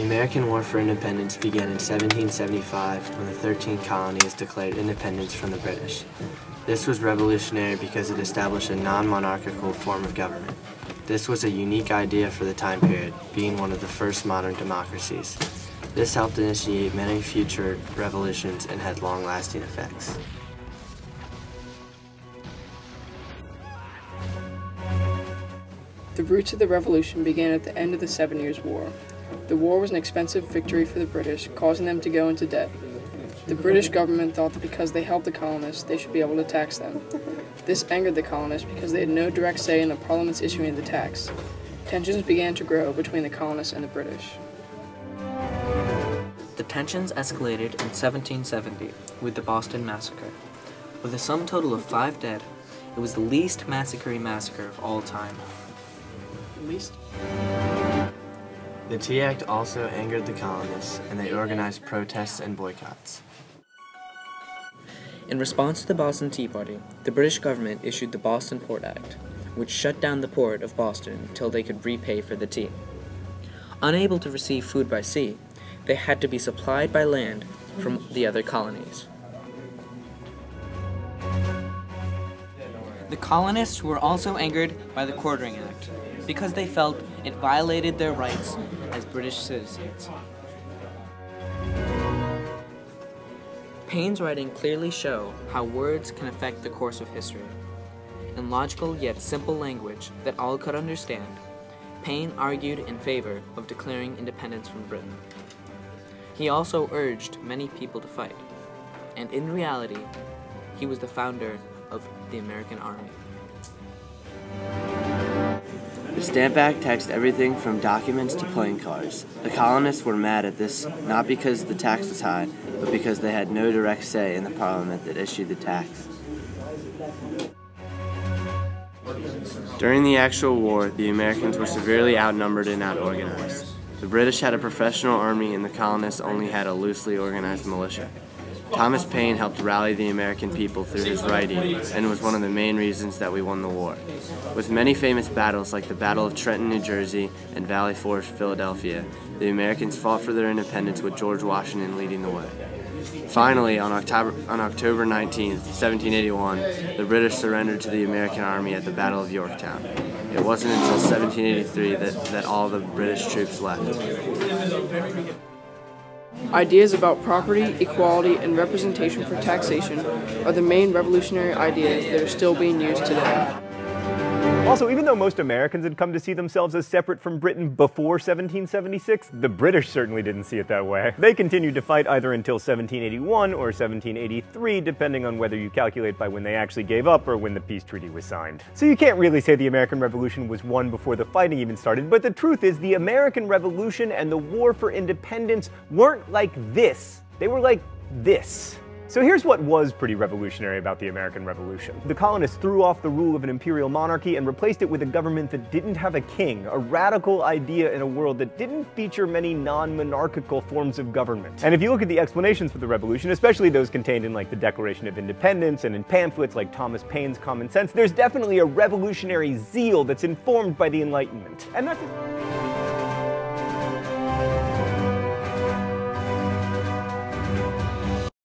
The American War for Independence began in 1775 when the 13 colonies declared independence from the British. This was revolutionary because it established a non-monarchical form of government. This was a unique idea for the time period, being one of the first modern democracies. This helped initiate many future revolutions and had long-lasting effects. The roots of the revolution began at the end of the 7 Years' War. The war was an expensive victory for the British, causing them to go into debt. The British government thought that because they helped the colonists, they should be able to tax them. This angered the colonists because they had no direct say in the parliament's issuing the tax. Tensions began to grow between the colonists and the British. The tensions escalated in 1770 with the Boston Massacre. With a sum total of 5 dead, it was the least massacre of all time. The Tea Act also angered the colonists, and they organized protests and boycotts. In response to the Boston Tea Party, the British government issued the Boston Port Act, which shut down the port of Boston until they could repay for the tea. Unable to receive food by sea, they had to be supplied by land from the other colonies. The colonists were also angered by the Quartering Act because they felt it violated their rights as British citizens. Paine's writing clearly show how words can affect the course of history. In logical yet simple language that all could understand, Paine argued in favor of declaring independence from Britain. He also urged many people to fight, and in reality, he was the founder of the American Army. The Stamp Act taxed everything from documents to playing cards. The colonists were mad at this, not because the tax was high, but because they had no direct say in the parliament that issued the tax. During the actual war, the Americans were severely outnumbered and outorganized. The British had a professional army and the colonists only had a loosely organized militia. Thomas Paine helped rally the American people through his writing and was one of the main reasons that we won the war. With many famous battles like the Battle of Trenton, New Jersey, and Valley Forge, Philadelphia, the Americans fought for their independence with George Washington leading the way. Finally, on October 19, 1781, the British surrendered to the American army at the Battle of Yorktown. It wasn't until 1783 that all the British troops left. Ideas about property, equality, and representation for taxation are the main revolutionary ideas that are still being used today. Also, even though most Americans had come to see themselves as separate from Britain before 1776, the British certainly didn't see it that way. They continued to fight either until 1781 or 1783, depending on whether you calculate by when they actually gave up or when the peace treaty was signed. So you can't really say the American Revolution was won before the fighting even started, but the truth is the American Revolution and the War for Independence weren't like this. They were like this. So here's what was pretty revolutionary about the American Revolution. The colonists threw off the rule of an imperial monarchy and replaced it with a government that didn't have a king, a radical idea in a world that didn't feature many non-monarchical forms of government. And if you look at the explanations for the revolution, especially those contained in like the Declaration of Independence and in pamphlets like Thomas Paine's Common Sense, there's definitely a revolutionary zeal that's informed by the Enlightenment. And that's